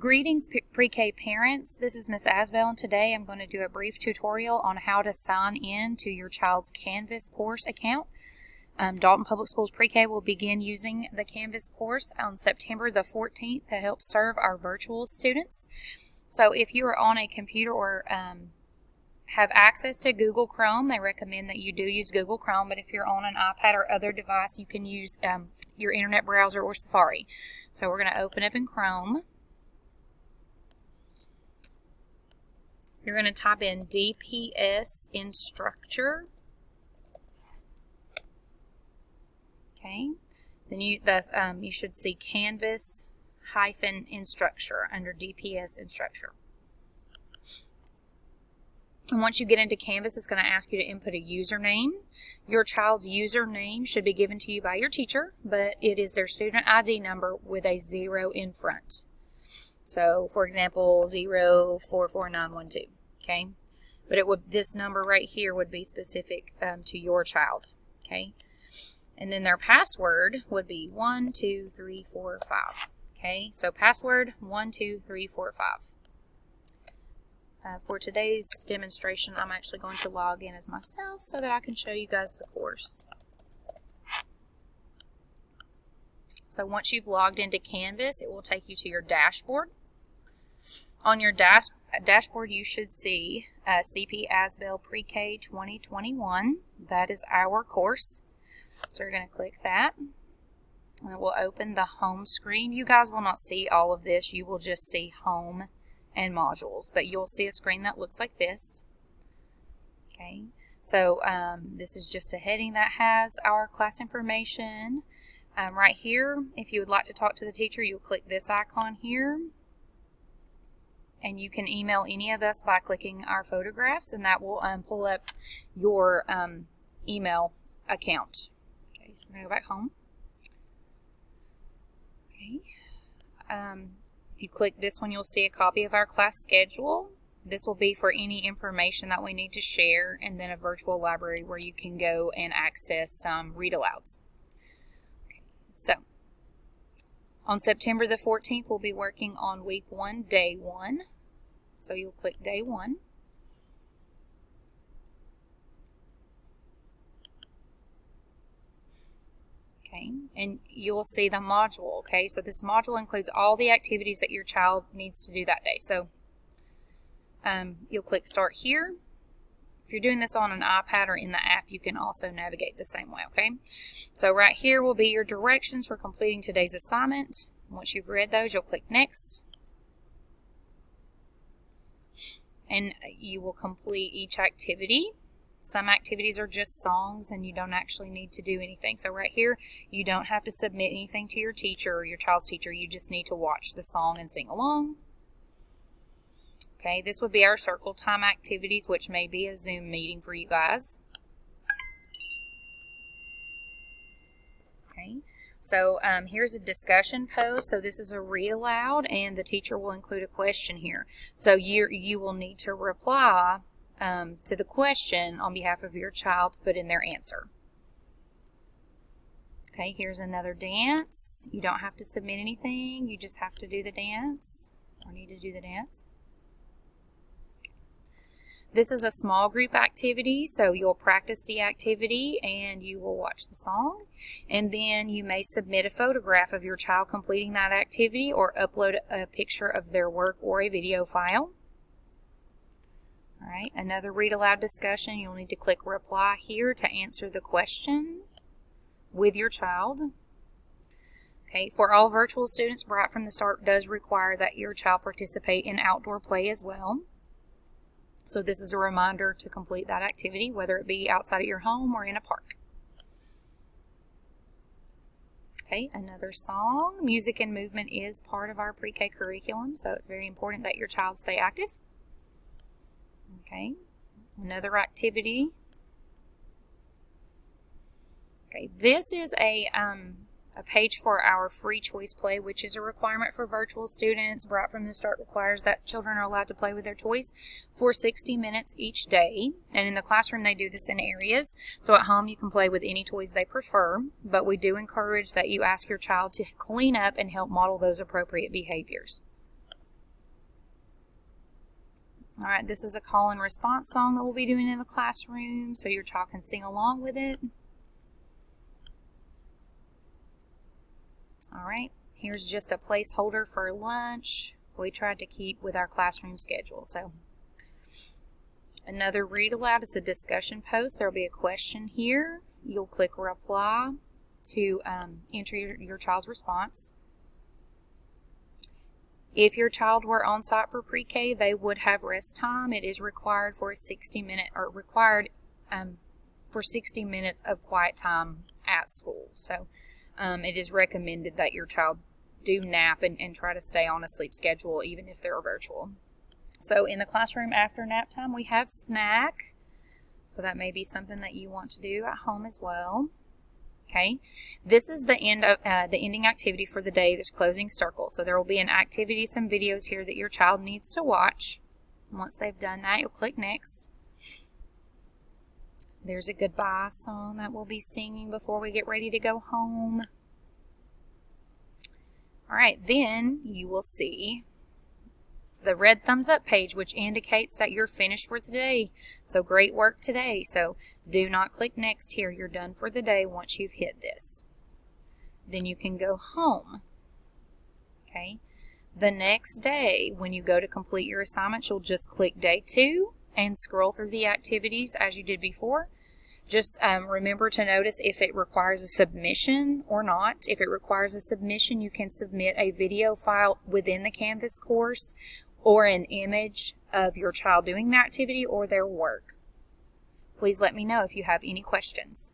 Greetings Pre-K parents, this is Miss Asbell, and today I'm going to do a brief tutorial on how to sign in to your child's Canvas course account. Dalton Public Schools Pre-K will begin using the Canvas course on September the 14th to help serve our virtual students. So if you are on a computer or have access to Google Chrome, they recommend that you do use Google Chrome, but if you're on an iPad or other device, you can use your internet browser or Safari. So we're going to open up in Chrome. You're going to type in DPS Instructor. Okay. Then you should see Canvas-Instructor under DPS Instructor. And once you get into Canvas, it's going to ask you to input a username. Your child's username should be given to you by your teacher, but it is their student ID number with a 0 in front. So, for example, 044912. Okay, but this number right here would be specific to your child. Okay, and then their password would be 12345. Okay, so password 12345. For today's demonstration, I'm actually going to log in as myself so that I can show you guys the course. So once you've logged into Canvas, it will take you to your dashboard. On your dashboard, you should see CP Asbell Pre-K 2021. That is our course. So you're going to click that. And it will open the home screen. You guys will not see all of this. You will just see home and modules. But you'll see a screen that looks like this. Okay. So this is just a heading that has our class information. Right here, if you would like to talk to the teacher, you'll click this icon here. And you can email any of us by clicking our photographs, and that will pull up your email account. Okay, so we're going to go back home. Okay. If you click this one, you'll see a copy of our class schedule. This will be for any information that we need to share, and then a virtual library where you can go and access some read-alouds. Okay, so on September the 14th, we'll be working on week 1, day 1. So you'll click day 1. Okay, and you'll see the module. Okay, so this module includes all the activities that your child needs to do that day. So you'll click start here. If you're doing this on an iPad or in the app, you can also navigate the same way, okay? So right here will be your directions for completing today's assignment. Once you've read those, you'll click next. And you will complete each activity. Some activities are just songs and you don't actually need to do anything. So right here, you don't have to submit anything to your teacher or your child's teacher. You just need to watch the song and sing along. Okay, this would be our circle time activities, which may be a Zoom meeting for you guys. Okay, so here's a discussion post. So this is a read aloud, and the teacher will include a question here. So you will need to reply to the question on behalf of your child to put in their answer. Okay, here's another dance. You don't have to submit anything. You just have to do the dance, or need to do the dance. This is a small group activity, so you'll practice the activity and you will watch the song, and then you may submit a photograph of your child completing that activity or upload a picture of their work or a video file. All right, another read aloud discussion. You'll need to click reply here to answer the question with your child. Okay, for all virtual students, right from the start does require that your child participate in outdoor play as well. So this is a reminder to complete that activity, whether it be outside of your home or in a park. Okay, another song. Music and movement is part of our pre-K curriculum, so it's very important that your child stay active. Okay, another activity. Okay, this is a page for our free choice play, which is a requirement for virtual students. Right from the start requires that children are allowed to play with their toys for 60 minutes each day. And in the classroom, they do this in areas. So at home, you can play with any toys they prefer. But we do encourage that you ask your child to clean up and help model those appropriate behaviors. All right, this is a call and response song that we'll be doing in the classroom, so your child can sing along with it. All right, here's just a placeholder for lunch. We tried to keep with our classroom schedule. So another read aloud, it's a discussion post. There'll be a question here. You'll click reply to enter your child's response. If your child were on site for pre-K, they would have rest time. It is required for a 60-minute or required for 60 minutes of quiet time at school. So it is recommended that your child do nap and try to stay on a sleep schedule even if they're virtual. So in the classroom after nap time, we have snack. So that may be something that you want to do at home as well. Okay, this is the end of the ending activity for the day, this closing circle. So there will be an activity, some videos here that your child needs to watch. Once they've done that, you'll click next. There's a goodbye song that we'll be singing before we get ready to go home. All right, then you will see the red thumbs up page, which indicates that you're finished for the day. So great work today. So do not click next here. You're done for the day once you've hit this. Then you can go home. Okay. The next day, when you go to complete your assignments, you'll just click day 2 and scroll through the activities as you did before. Just remember to notice if it requires a submission or not. If it requires a submission, you can submit a video file within the Canvas course or an image of your child doing the activity or their work. Please let me know if you have any questions.